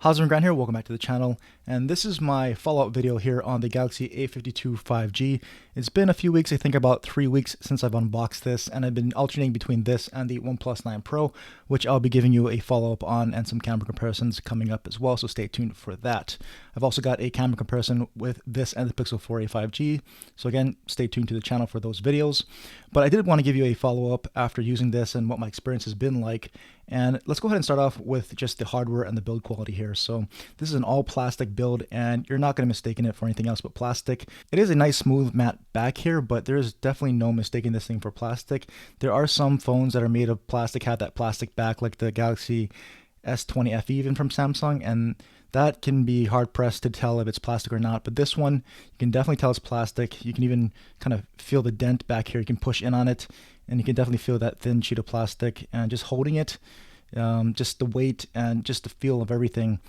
How's it going here? Welcome back to the channel, and this is my follow-up video here on the Galaxy A52 5G. It's been a few weeks, I think about 3 weeks since I've unboxed this, and I've been alternating between this and the OnePlus 9 Pro, which I'll be giving you a follow-up on and some camera comparisons coming up as well, so stay tuned for that. I've also got a camera comparison with this and the Pixel 4a 5G, so again, stay tuned to the channel for those videos. But I did want to give you a follow-up after using this and what my experience has been like. And let's go ahead and start off with just the hardware and the build quality here. So this is an all plastic build, and you're not going to mistake it for anything else but plastic. It is a nice smooth matte back here, but there is definitely no mistaking this thing for plastic. There are some phones that are made of plastic, have that plastic back, like the Galaxy S20 FE even from Samsung, and that can be hard pressed to tell if it's plastic or not. But this one, you can definitely tell it's plastic. You can even kind of feel the dent back here. You can push in on it, and you can definitely feel that thin sheet of plastic. And just holding it, just the weight and just the feel of everything,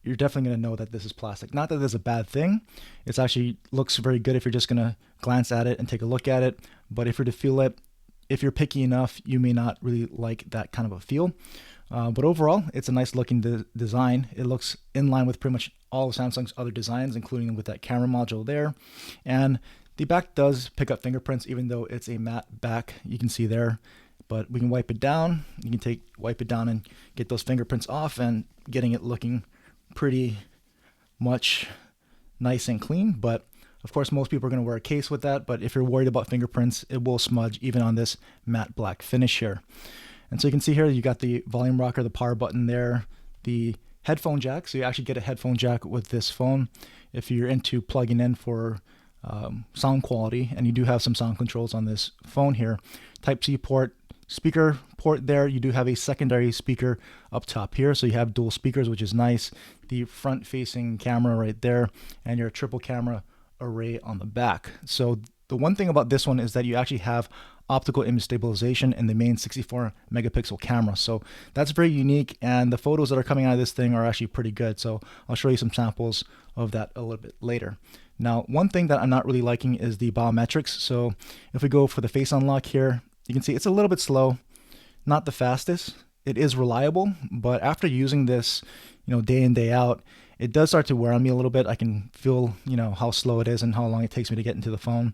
you're definitely going to know that this is plastic. Not that this is a bad thing. It actually looks very good if you're just going to glance at it and take a look at it. But if you're to feel it, if you're picky enough, you may not really like that kind of a feel. But overall, it's a nice looking design. It looks in line with pretty much all of Samsung's other designs, including with that camera module there. And the back does pick up fingerprints, even though it's a matte back, you can see there. But we can wipe it down. You can wipe it down and get those fingerprints off, and getting it looking pretty much nice and clean. But of course, most people are going to wear a case with that. But if you're worried about fingerprints, it will smudge even on this matte black finish here. And so you can see here, you got the volume rocker, the power button there, the headphone jack. So you actually get a headphone jack with this phone if you're into plugging in for sound quality, and you do have some sound controls on this phone here. Type-C port, speaker port there. You do have a secondary speaker up top here, so you have dual speakers, which is nice. The front-facing camera right there, and your triple camera array on the back. So the one thing about this one is that you actually have optical image stabilization in the main 64 megapixel camera. So that's very unique, and the photos that are coming out of this thing are actually pretty good. So I'll show you some samples of that a little bit later. Now, one thing that I'm not really liking is the biometrics. So if we go for the face unlock here, you can see it's a little bit slow, not the fastest. It is reliable, but after using this, day in, day out, it does start to wear on me a little bit. I can feel, how slow it is and how long it takes me to get into the phone.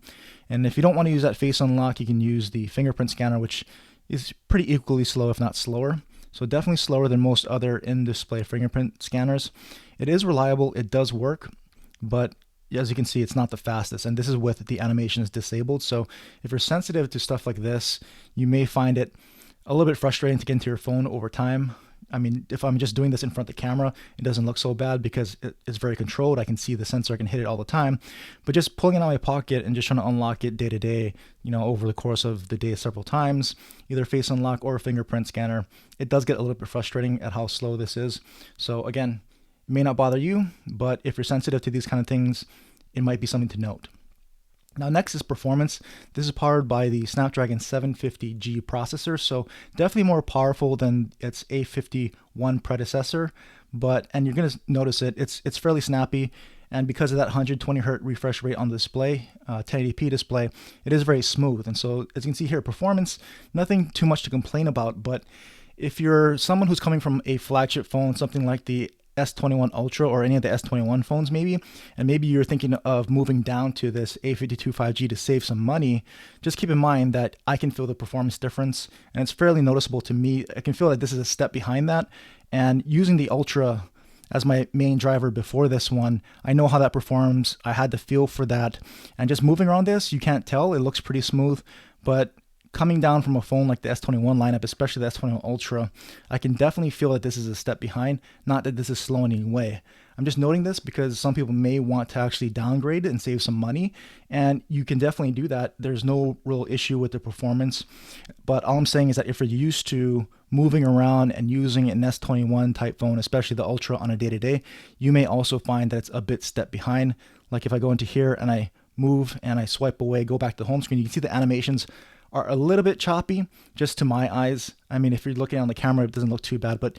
And if you don't want to use that face unlock, you can use the fingerprint scanner, which is pretty equally slow, if not slower. So definitely slower than most other in-display fingerprint scanners. It is reliable, it does work, but as you can see, it's not the fastest, and this is with the animations disabled. So if you're sensitive to stuff like this, you may find it a little bit frustrating to get into your phone over time. I mean, if I'm just doing this in front of the camera, it doesn't look so bad because it's very controlled. I can see the sensor, I can hit it all the time. But just pulling it out of my pocket and just trying to unlock it day to day, over the course of the day several times, either face unlock or a fingerprint scanner, it does get a little bit frustrating at how slow this is. So again, it may not bother you, but if you're sensitive to these kind of things, it might be something to note. Now next is performance. This is powered by the Snapdragon 750G processor, so definitely more powerful than its A51 predecessor, and you're going to notice it's fairly snappy, and because of that 120 Hz refresh rate on the display, 1080p display, it is very smooth. And so as you can see here, performance, nothing too much to complain about. But if you're someone who's coming from a flagship phone, something like the S21 Ultra or any of the S21 phones maybe, and maybe you're thinking of moving down to this A52 5G to save some money, just keep in mind that I can feel the performance difference, and it's fairly noticeable to me. I can feel that this is a step behind that, and using the Ultra as my main driver before this one, I know how that performs. I had the feel for that, and just moving around this, you can't tell. It looks pretty smooth, but coming down from a phone like the S21 lineup, especially the S21 Ultra, I can definitely feel that this is a step behind, not that this is slow in any way. I'm just noting this because some people may want to actually downgrade and save some money, and you can definitely do that. There's no real issue with the performance, but all I'm saying is that if you're used to moving around and using an S21 type phone, especially the Ultra on a day-to-day, you may also find that it's a bit step behind. Like if I go into here and I move and I swipe away, go back to the home screen, you can see the animations are a little bit choppy, just to my eyes. I mean, if you're looking on the camera, it doesn't look too bad, but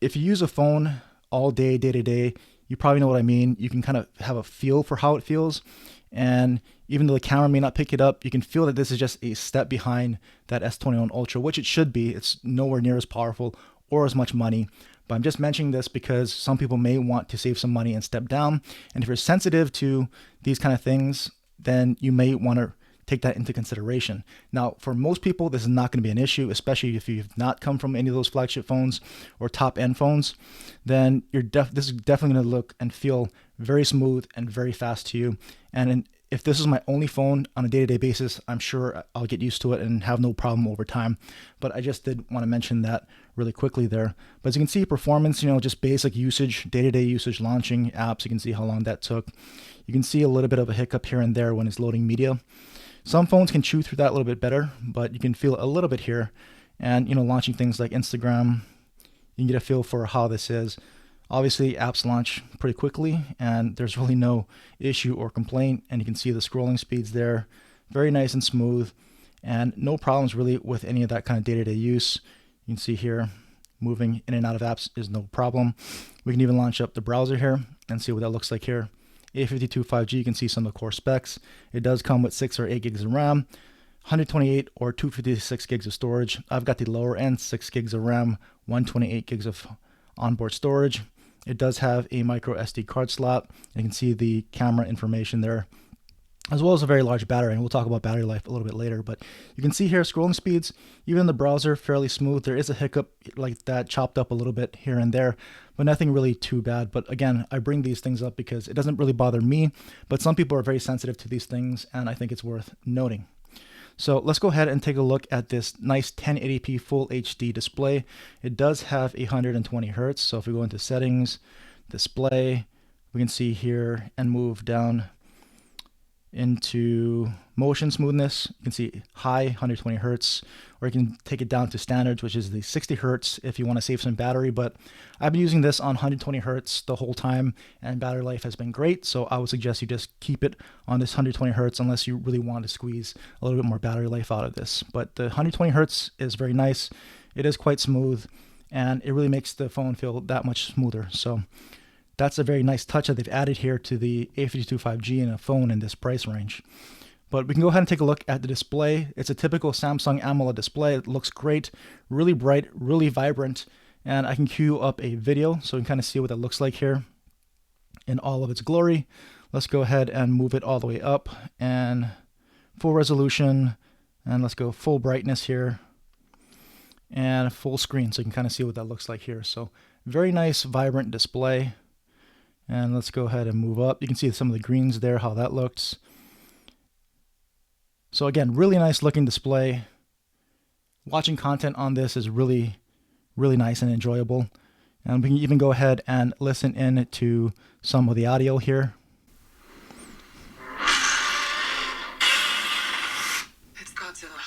if you use a phone all day, day to day, you probably know what I mean. You can kind of have a feel for how it feels, and even though the camera may not pick it up, you can feel that this is just a step behind that S21 Ultra, which it should be. It's nowhere near as powerful or as much money. But I'm just mentioning this because some people may want to save some money and step down. And if you're sensitive to these kind of things, then you may want to take that into consideration. Now, for most people, this is not going to be an issue, especially if you've not come from any of those flagship phones or top-end phones. Then this is definitely going to look and feel very smooth and very fast to you. And if this is my only phone on a day-to-day basis, I'm sure I'll get used to it and have no problem over time. But I just did want to mention that really quickly there. But as you can see, performance, just basic usage, day-to-day usage, launching apps, you can see how long that took. You can see a little bit of a hiccup here and there when it's loading media. Some phones can chew through that a little bit better, but you can feel a little bit here. And, launching things like Instagram, you can get a feel for how this is. Obviously, apps launch pretty quickly, and there's really no issue or complaint. And you can see the scrolling speeds there, very nice and smooth, and no problems really with any of that kind of day-to-day use. You can see here, moving in and out of apps is no problem. We can even launch up the browser here and see what that looks like here. A52 5G, you can see some of the core specs. It does come with 6 or 8 gigs of RAM, 128 or 256 gigs of storage. I've got the lower end, 6 gigs of RAM, 128 gigs of onboard storage. It does have a micro SD card slot. You can see the camera information there, as well as a very large battery, and we'll talk about battery life a little bit later. But you can see here scrolling speeds, even in the browser, fairly smooth. There is a hiccup like that, chopped up a little bit here and there, but nothing really too bad. But again, I bring these things up because it doesn't really bother me, but some people are very sensitive to these things, and I think it's worth noting. So let's go ahead and take a look at this nice 1080p full HD display. It does have 120 Hertz. So if we go into settings, display, we can see here and move down into motion smoothness. You can see high 120 Hertz, or you can take it down to standards, which is the 60 Hertz if you want to save some battery. But I've been using this on 120 Hertz the whole time, and battery life has been great. So I would suggest you just keep it on this 120 Hertz unless you really want to squeeze a little bit more battery life out of this. But the 120 Hertz is very nice. It is quite smooth, and it really makes the phone feel that much smoother. So that's a very nice touch that they've added here to the A52 5G in a phone in this price range. But we can go ahead and take a look at the display. It's a typical Samsung AMOLED display. It looks great, really bright, really vibrant. And I can queue up a video so you can kind of see what that looks like here in all of its glory. Let's go ahead and move it all the way up and full resolution. And let's go full brightness here and full screen so you can kind of see what that looks like here. So very nice, vibrant display. And let's go ahead and move up. You can see some of the greens there, how that looks. So again, really nice looking display. Watching content on this is really, really nice and enjoyable. And we can even go ahead and listen in to some of the audio here. It's Godzilla.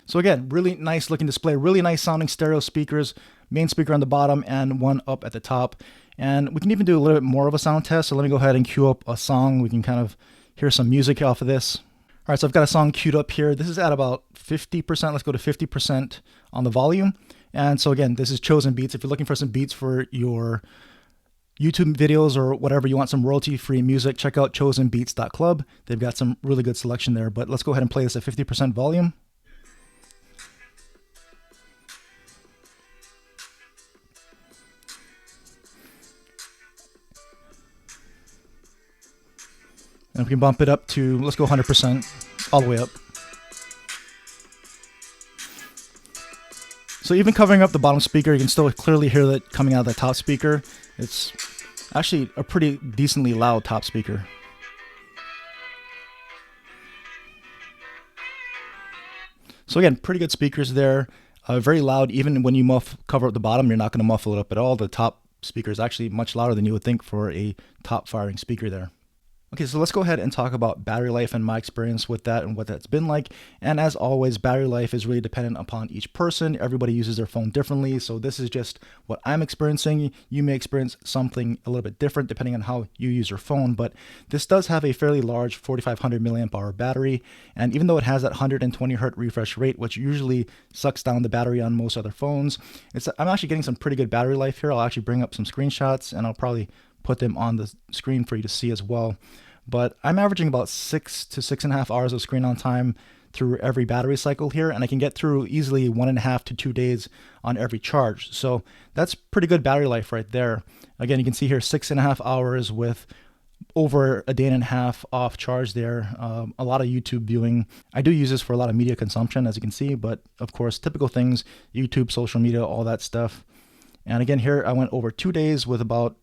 So again, really nice looking display, really nice sounding stereo speakers, main speaker on the bottom and one up at the top. And we can even do a little bit more of a sound test. So let me go ahead and cue up a song. We can kind of hear some music off of this. All right, so I've got a song queued up here. This is at about 50%. Let's go to 50% on the volume. And so again, this is Chosen Beats. If you're looking for some beats for your YouTube videos or whatever, you want some royalty-free music, check out chosenbeats.club. They've got some really good selection there. But let's go ahead and play this at 50% volume. And we can bump it up to, let's go 100%, all the way up. So even covering up the bottom speaker, you can still clearly hear that coming out of the top speaker. It's actually a pretty decently loud top speaker. So again, pretty good speakers there. Very loud. Even when you cover up the bottom, you're not going to muffle it up at all. The top speaker is actually much louder than you would think for a top firing speaker there. Okay, so let's go ahead and talk about battery life and my experience with that and what that's been like. And as always, battery life is really dependent upon each person. Everybody uses their phone differently. So this is just what I'm experiencing. You may experience something a little bit different depending on how you use your phone. But this does have a fairly large 4500 milliamp hour battery. And even though it has that 120 hertz refresh rate, which usually sucks down the battery on most other phones, I'm actually getting some pretty good battery life here. I'll actually bring up some screenshots and I'll probably put them on the screen for you to see as well. But I'm averaging about 6 to 6.5 hours of screen on time through every battery cycle here, and I can get through easily 1.5 to 2 days on every charge. So that's pretty good battery life right there. Again, you can see here 6.5 hours with over a day and a half off charge there. A lot of YouTube viewing. I do use this for a lot of media consumption, as you can see, but of course, typical things, YouTube, social media, all that stuff. And again, here I went over 2 days with about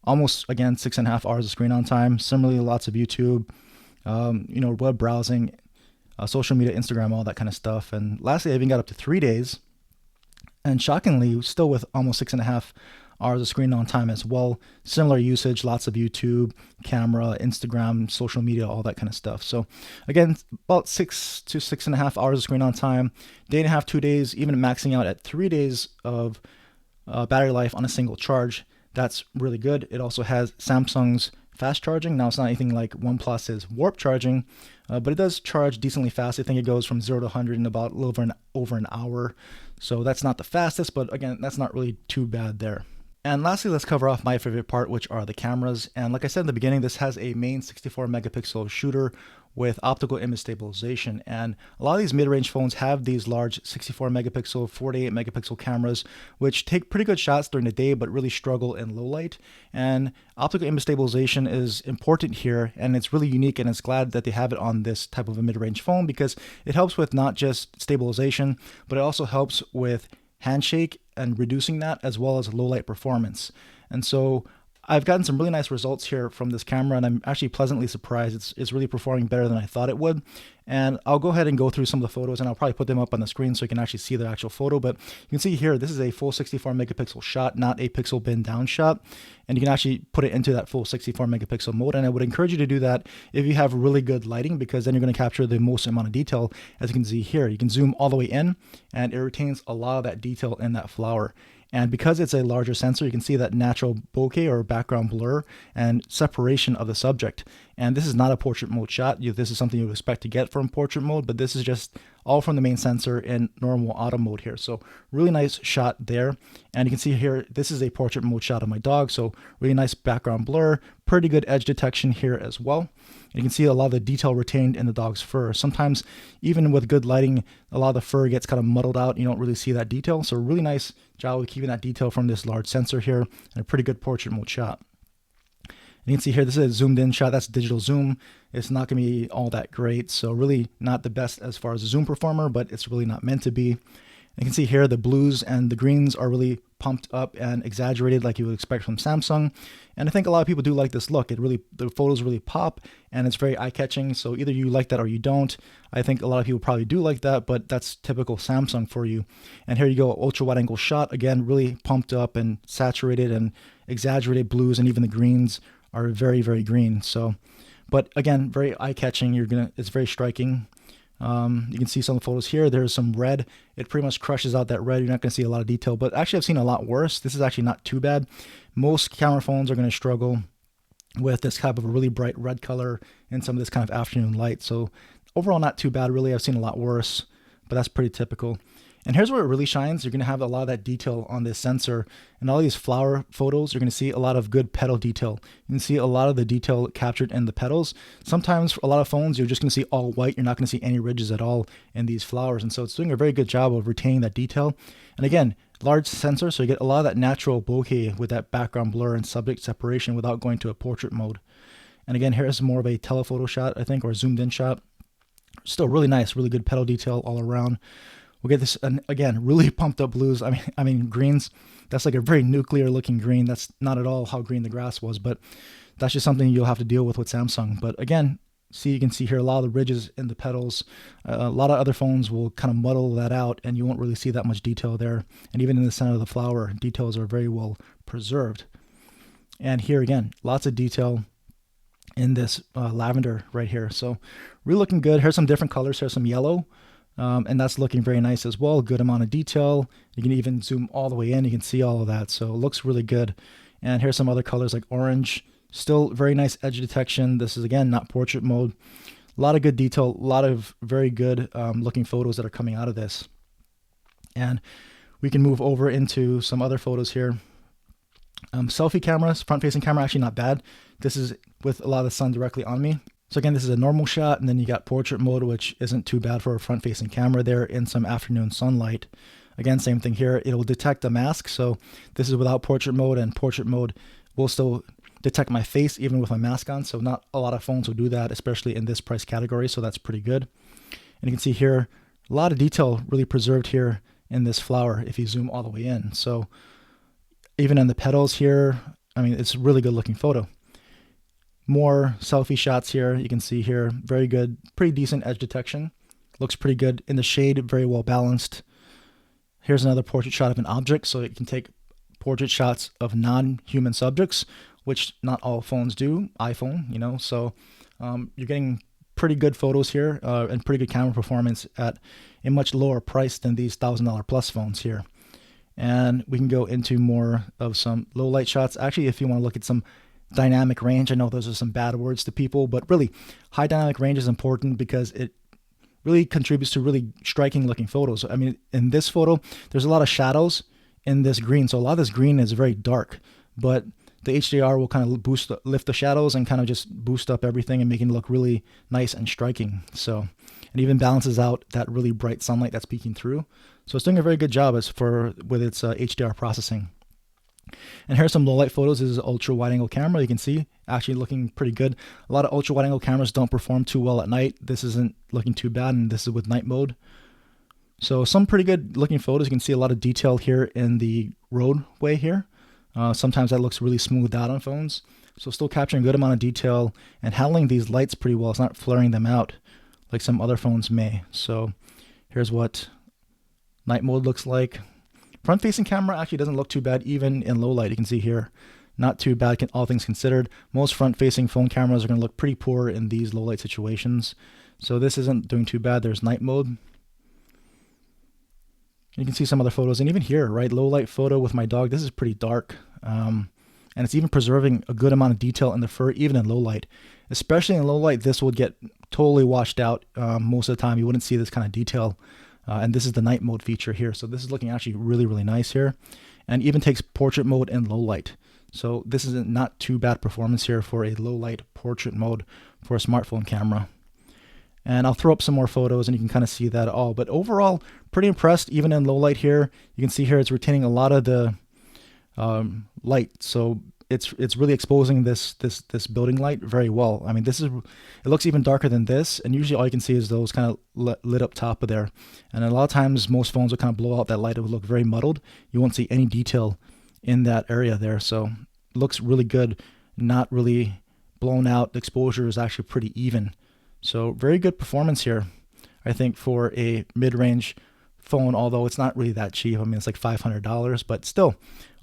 almost, again, 6.5 hours of screen on time. Similarly, lots of YouTube, web browsing, social media, Instagram, all that kind of stuff. And lastly, I even got up to 3 days. And shockingly, still with almost 6.5 hours of screen on time as well. Similar usage, lots of YouTube, camera, Instagram, social media, all that kind of stuff. So again, about 6 to 6.5 hours of screen on time, day and a half, 2 days, even maxing out at 3 days of battery life on a single charge. That's really good. It also has Samsung's fast charging. Now, it's not anything like OnePlus's warp charging, but it does charge decently fast. I think it goes from 0 to 100 in about a little over an hour. So that's not the fastest, but again, that's not really too bad there. And lastly, let's cover off my favorite part, which are the cameras. And like I said in the beginning, this has a main 64 megapixel shooter with optical image stabilization. And a lot of these mid-range phones have these large 64 megapixel, 48 megapixel cameras, which take pretty good shots during the day, but really struggle in low light. And optical image stabilization is important here, and it's really unique, and it's glad that they have it on this type of a mid-range phone because it helps with not just stabilization, but it also helps with handshake and reducing that, as well as low light performance. And so I've gotten some really nice results here from this camera, and I'm actually pleasantly surprised. It's really performing better than I thought it would. And I'll go ahead and go through some of the photos, and I'll probably put them up on the screen so you can actually see the actual photo. But you can see here, this is a full 64 megapixel shot, not a pixel bin down shot. And you can actually put it into that full 64 megapixel mode. And I would encourage you to do that if you have really good lighting, because then you're going to capture the most amount of detail. As you can see here, you can zoom all the way in, and it retains a lot of that detail in that flower. And because it's a larger sensor, you can see that natural bokeh or background blur and separation of the subject. And this is not a portrait mode shot. This is something you would expect to get from portrait mode, but this is just all from the main sensor in normal auto mode here. So really nice shot there. And you can see here, this is a portrait mode shot of my dog. So really nice background blur, pretty good edge detection here as well. And you can see a lot of the detail retained in the dog's fur. Sometimes even with good lighting, a lot of the fur gets kind of muddled out. You don't really see that detail. So really nice job with keeping that detail from this large sensor here, and a pretty good portrait mode shot. And you can see here, this is a zoomed in shot. That's digital zoom. It's not going to be all that great. So really not the best as far as a zoom performer, but it's really not meant to be. You can see here the blues and the greens are really pumped up and exaggerated like you would expect from Samsung. And I think a lot of people do like this look. The photos really pop, and it's very eye-catching. So either you like that or you don't. I think a lot of people probably do like that, but that's typical Samsung for you. And here you go, ultra wide angle shot. Again, really pumped up and saturated and exaggerated blues, and even the greens are very, very green. So, but again, very eye-catching. It's very striking. You can see some photos here. There's some red. It pretty much crushes out that red. You're not going to see a lot of detail, but actually I've seen a lot worse. This is actually not too bad. Most camera phones are going to struggle with this type of a really bright red color and some of this kind of afternoon light. So overall, not too bad, really. I've seen a lot worse, but that's pretty typical. And here's where it really shines. You're going to have a lot of that detail on this sensor. And all these flower photos, you're going to see a lot of good petal detail. You can see a lot of the detail captured in the petals. Sometimes for a lot of phones, you're just going to see all white. You're not going to see any ridges at all in these flowers. And so it's doing a very good job of retaining that detail. And again, large sensor, so you get a lot of that natural bokeh with that background blur and subject separation without going to a portrait mode. And again, here's more of a telephoto shot, I think, or zoomed in shot. Still really nice, really good petal detail all around. We'll get this, and again, really pumped up blues. I mean greens. That's like a very nuclear looking green. That's not at all how green the grass was, but that's just something you'll have to deal with Samsung. But again, you can see here a lot of the ridges in the petals. A lot of other phones will kind of muddle that out, and you won't really see that much detail there. And even in the center of the flower, details are very well preserved. And here again, lots of detail. in this lavender right here. So really looking good. Here's some different colors. Here's some yellow. And that's looking very nice as well. Good amount of detail. You can even zoom all the way in. You can see all of that. So it looks really good. And here's some other colors like orange. Still very nice edge detection. This is, again, not portrait mode. A lot of good detail. A lot of very good looking photos that are coming out of this. And we can move over into some other photos here. Selfie cameras, front-facing camera, actually not bad. This is with a lot of the sun directly on me. So again, this is a normal shot, and then you got portrait mode, which isn't too bad for a front-facing camera there in some afternoon sunlight. Again, same thing here. It'll detect a mask, so this is without portrait mode, and portrait mode will still detect my face even with my mask on, so not a lot of phones will do that, especially in this price category, so that's pretty good. And you can see here, a lot of detail really preserved here in this flower if you zoom all the way in. So even in the petals here, I mean, it's a really good looking photo. More selfie shots here. You can see here, very good, pretty decent edge detection. Looks pretty good in the shade, very well balanced. Here's another portrait shot of an object, so it can take portrait shots of non-human subjects, which not all phones do, iPhone, you know, so you're getting pretty good photos here and pretty good camera performance at a much lower price than these $1,000 plus phones here. And we can go into more of some low light shots. Actually, if you want to look at some dynamic range, I know those are some bad words to people, but really high dynamic range is important because it really contributes to really striking looking photos. I mean, in this photo, there's a lot of shadows in this green. So a lot of this green is very dark, but the HDR will kind of lift the shadows and kind of just boost up everything and make it look really nice and striking. So it even balances out that really bright sunlight that's peeking through. So it's doing a very good job with its HDR processing. And here's some low light photos. This is an ultra wide angle camera. You can see actually looking pretty good. A lot of ultra wide angle cameras don't perform too well at night. This isn't looking too bad, and this is with night mode. So some pretty good looking photos. You can see a lot of detail here in the roadway here. Sometimes that looks really smoothed out on phones. So still capturing a good amount of detail and handling these lights pretty well. It's not flaring them out like some other phones may. So here's what night mode looks like. Front-facing camera actually doesn't look too bad even in low light. You can see here, not too bad all things considered. Most front-facing phone cameras are going to look pretty poor in these low light situations. So this isn't doing too bad. There's night mode. You can see some other photos, and even here, right, low light photo with my dog. This is pretty dark, and it's even preserving a good amount of detail in the fur, even in low light. Especially in low light, this would get totally washed out most of the time. You wouldn't see this kind of detail. And this is the night mode feature here. So this is looking actually really, really nice here, and even takes portrait mode in low light. So this is not too bad performance here for a low light portrait mode for a smartphone camera. And I'll throw up some more photos and you can kind of see that all. But overall, pretty impressed even in low light here. You can see here it's retaining a lot of the light. So it's really exposing this building light very well. I mean, it looks even darker than this, and usually all you can see is those kind of lit up top of there. And a lot of times most phones will kind of blow out that light. It would look very muddled. You won't see any detail in that area there. So it looks really good, not really blown out. The exposure is actually pretty even. So very good performance here, I think, for a mid-range phone, although it's not really that cheap. I mean, it's like $500, but still,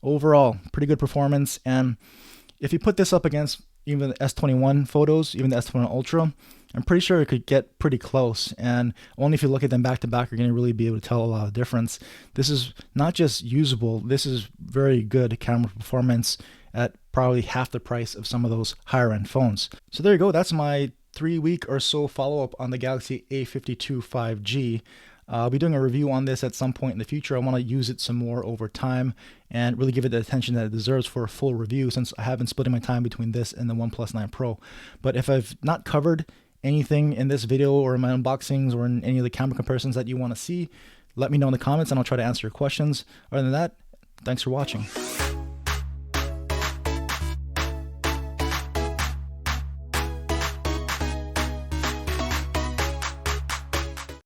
overall, pretty good performance. And if you put this up against even the S21 photos, even the S21 Ultra, I'm pretty sure it could get pretty close. And only if you look at them back to back, you're going to really be able to tell a lot of difference. This is not just usable, this is very good camera performance at probably half the price of some of those higher end phones. So there you go. That's my 3-week or so follow-up on the Galaxy A52 5G. I'll be doing a review on this at some point in the future. I want to use it some more over time and really give it the attention that it deserves for a full review, since I have been splitting my time between this and the OnePlus 9 Pro. But if I've not covered anything in this video or in my unboxings or in any of the camera comparisons that you want to see, let me know in the comments and I'll try to answer your questions. Other than that, thanks for watching.